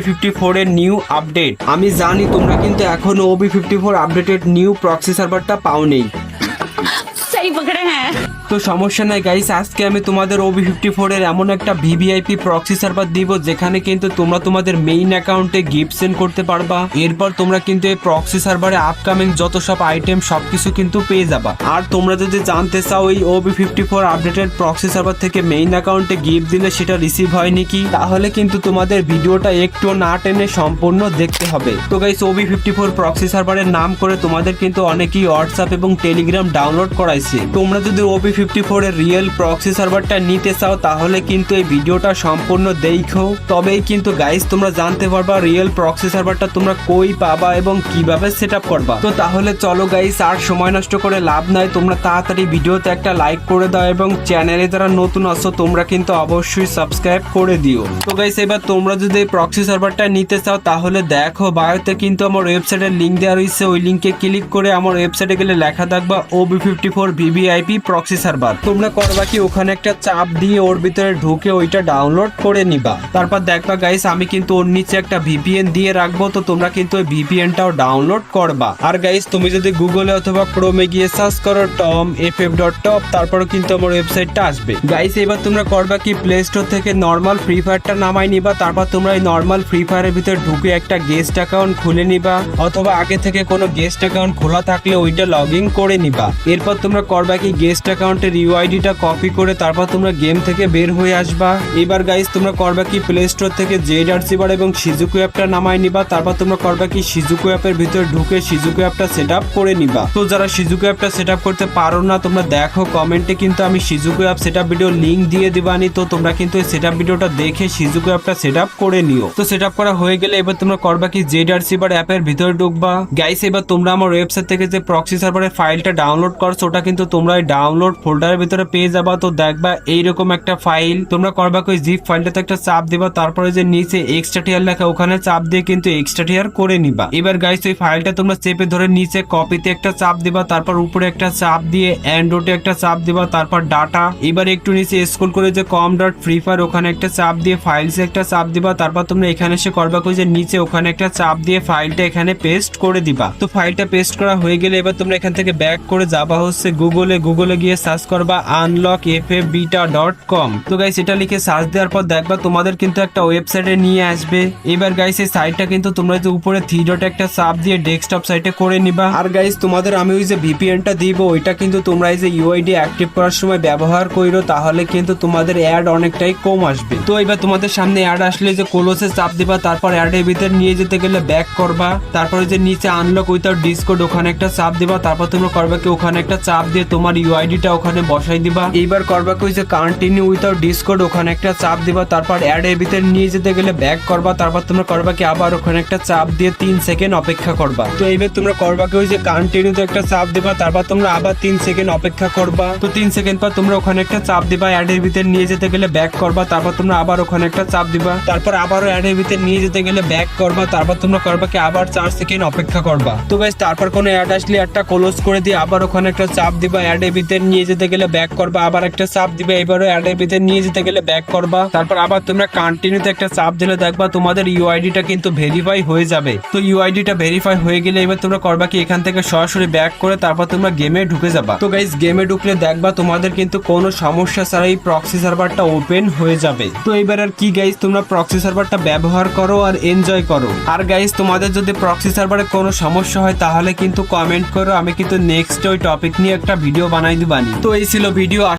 OB54 এর new update. আমি জানি তোমরা কিন্তু এখনো OB54 আপডেটেড নিউ প্রক্সি সার্ভারটা পাওনি। सही पकड़े हैं। তো সমস্যা নাই গাইস, আজকে আমি তোমাদের OB54 এর এমন একটা VVIP প্রক্সি সার্ভার দিব যেখানে কিন্তু তোমরা তোমাদের মেইন অ্যাকাউন্টে গিফট সেন্ড করতে পারবা। এরপর তোমরা কিন্তু এই প্রক্সি সার্ভারে আপকামিং যত সব আইটেম সবকিছু কিন্তু পেয়ে যাবা। আর তোমরা যদি জানতে চাও এই OB54 আপডেটেড প্রক্সি সার্ভার থেকে মেইন অ্যাকাউন্টে গিফট দিলে সেটা রিসিভ হয় নাকি, তাহলে কিন্তু তোমাদের ভিডিওটা একটু না টেনে সম্পূর্ণ দেখতে হবে। তো গাইস, OB54 প্রক্সি সার্ভারের নাম করে তোমাদের কিন্তু অনেকেই হোয়াটসঅ্যাপ এবং টেলিগ্রাম ডাউনলোড করাইছে। তোমরা যদি OB54 এর রিয়েল প্রক্সি সার্ভারটা নিতে চাও তাহলে কিন্তু এই ভিডিওটা সম্পূর্ণ দেখো, তবেই কিন্তু গাইস তোমরা জানতে পারবা রিয়েল প্রক্সি সার্ভারটা তোমরা কই পাবা এবং কিভাবে সেটআপ করবা। তো তাহলে চলো গাইস, আর সময় নষ্ট করে লাভ নাই, তোমরা তাড়াতাড়ি ভিডিওতে একটা লাইক করে দাও এবং চ্যানেলে যারা নতুন আছো তোমরা কিন্তু অবশ্যই সাবস্ক্রাইব করে দিও। তো গাইস, এবার তোমরা যদি এই প্রক্সি সার্ভারটা নিতে চাও তাহলে দেখো বায়োতে কিন্তু আমার ওয়েবসাইটের লিংক দেওয়া রয়েছে। ওই লিংকে ক্লিক করে আমার ওয়েবসাইটে গেলে লেখা থাকবা OB54 VVIP প্রক্সি সার্ভার। তোমরা করবা কি, ওখানে একটা চাপ দিয়ে ওর ভিতরে ঢুকে ওইটা ডাউনলোড করে নিবা। তারপর দেখবা গাইস, আমি কিন্তু ওর নিচে একটা VPN দিয়ে রাখবো, তো তোমরা কিন্তু ওই VPNটাও ডাউনলোড করবা। আর গাইস, তুমি যদি গুগলে অথবা ক্রোমে গিয়ে সার্চ করো tom.ff.top, তারপরও কিন্তু আমার ওয়েবসাইটটা আসবে। গাইস, এবার তোমরা করবা কি, প্লে স্টোর থেকে নর্মাল ফ্রি ফায়ারটা নামাই নিবা। তারপর তোমরা এই নর্মাল ফ্রি ফায়ারের ভিতরে ঢুকে একটা গেস্ট অ্যাকাউন্ট খুলে নিবা, অথবা আগে থেকে কোনো গেস্ট অ্যাকাউন্ট খোলা থাকলে ওইটা লগ ইন করে নিবা। এরপর তোমরা করবা কি, গেস্ট অ্যাকাউন্টের ইউআইডিটা কপি করে তারপর তোমরা গেম থেকে বের হয়ে আসবা। এবার গাইস, তোমরা করবা কি, প্লে স্টোর থেকে ZRCবার এবং শিজুকু অ্যাপটা নামাই নিবা। তারপর তোমরা করবা কি, শিজুকু অ্যাপের ভিতরে ঢুকে শিজুকু অ্যাপটা সেটআপ করে নিবা। তো যারা শিজুকু অ্যাপটা সেটআপ করতে পারো না, তোমরা দেখো কমেন্টে কিন্তু আমি শিজুকু অ্যাপ সেটআপ ভিডিও লিংক দিয়ে দিবানি, তো তোমরা কিন্তু এই সেটআপ ভিডিওটা দেখে শিজুকু অ্যাপটা সেটআপ করে নিও। তো সেটআপ করা হয়ে গেলে এবার তোমরা করবা কি, ZRCবার অ্যাপের ভিতরে ঢুকবা। গাইস, এবার তোমরা আমার ওয়েবসাইট থেকে যে প্রক্সি সার্ভারের ফাইলটা ডাউনলোড করছো ওটা কিন্তু তোমরা এই ডাউনলোড ফোল্ডারের ভিতরে পেয়ে যাবা। তো দেখবা এইরকম একটা ফাইল, তোমরা করবা কি, জিপ ফাইলটাতে একটা চাপ দিবা, তারপরে যে নিচে এক্সট্রা টিয়ার লেখা ওখানে চাপ দিয়ে কিন্তু এক্সট্রা টিয়ার করে নিবা। এবার গাইস, ওই ফাইলটা তোমরা চেপে ধরে নিচে কপিতে একটা চাপ দিবা, তারপর উপরে একটা চাপ দিয়ে অ্যান্ড্রয়েডে একটা চাপ দিবা, তারপর ডাটা। এবার একটু নিচে স্ক্রল করে যে com.freefire ওখানে একটা চাপ দিয়ে ফাইলসে একটা চাপ দিবা। তারপর তোমরা এখানে এসে করবা কি, যে নিচে ওখানে একটা চাপ দিয়ে ফাইলটা এখানে পেস্ট করে দিবা। তো ফাইলটা পেস্ট করা হয়ে গেলে এবার তোমরা এখান থেকে ব্যাক করে যাবা হচ্ছে গুগলে গিয়ে সার্চ করবা unlockffbeta.com। তো গাইস, এটা লিখে সার্চ দেওয়ার পর দেখবা তোমাদের কিন্তু একটা ওয়েবসাইটে নিয়ে আসবে। এবার গাইস, এই সাইটটা কিন্তু তোমরা যে উপরে 3 ডটে একটা চাপ দিয়ে ডেস্কটপ সাইটে করে নিবা। আর গাইস, তোমাদের আমি ওই যে VPNটা দিব ওইটা কিন্তু তোমরা এই যে UID অ্যাক্টিভ করার সময় ব্যবহার করো, তাহলে কিন্তু তোমাদের অ্যাড অনেকটাই কম আসবে। তো এবার তোমাদের সামনে অ্যাড আসলে যে ক্লোজে চাপ দিবা, তারপর অ্যাডের ভিতর নিয়ে যেতে গেলে ব্যাক করবা। তারপরে যে নিচে আনলক উইথাউট ডিসকোড ওখানে একটা চাপ দিবা। তারপর তোমরা করবা কি, ওখানে একটা চাপ দিয়ে তোমার UIDটা ওখানে বসাই দিবা। এইবার করবা কি, যে কন্টিনিউ উইথাউট ডিসকোড ওখানে একটা চাপ দিবা। তারপর অ্যাডের ভিতর নিয়ে যেতে গেলে ব্যাক করবা। তারপর তোমরা করবা কি, আবার ওখানে একটা চাপ দিয়ে 3 সেকেন্ড অপেক্ষা করবা। তো এইবার তোমরা করবা কি, ওই যে কন্টিনিউতে একটা চাপ দিবা, তারপর তোমরা আবার 3 সেকেন্ড অপেক্ষা করবা। তো 3 সেকেন্ড পর তোমরা ওখানে একটা চাপ দিবা, অ্যাডের ভিতর নিয়ে যেতে গেলে ব্যাক করবা। তারপর তোমরা আবার ওখানে একটা চাপ দিবা, তারপর আবারও অ্যাডের ভিতর নিয়ে যেতে গেলে ব্যাক করবা। তারপর তোমরা করবা কি, আবার 4 সেকেন্ড অপেক্ষা করবা। তো গাইস, তারপর কোনো অ্যাড আসলে একটা ক্লোজ করে দিয়ে আবার ওখানে একটা চাপ দিবা, অ্যাডের ভিতর নিয়ে যেতে গেলে ব্যাক করবা, আবার একটা চাপ দিবা, এবারও অ্যাডের ভিতর নিয়ে যেতে গেলে ব্যাক করবা। তারপর আবার তোমরা কন্টিনিউতে একটা চাপ দিলে দেখবা তোমাদের UIDটা কিন্তু ভেরিফাই হয়ে যাবে। তো UIDটা ভেরিফাই হয়ে গেলে এবার তোমরা করবা কি, এখান থেকে সরাসরি ব্যাক করে তারপর তোমরা গেমে ঢুকে যাবা। তো গাইস, গেমে ঢুকলে দেখবা তোমাদের কিন্তু কোনো সমস্যা ছাড়াই প্রক্সি সার্ভারটা ওপেন হয়ে যাবে। তো এবার আর কি গাইস, তোমরা প্রক্সি সার্ভারটা ব্যবহার করো আর এনজয় করো। আর গাইস, তোমাদের যদি প্রক্সি সার্ভারে কোনো সমস্যা হয় তাহলে কিন্তু কমেন্ট করো, আমি কিন্তু নেক্সট ওই টপিক নিয়ে একটা ভিডিও বানাই দিবানি। তো এই ছিল ভিডিও।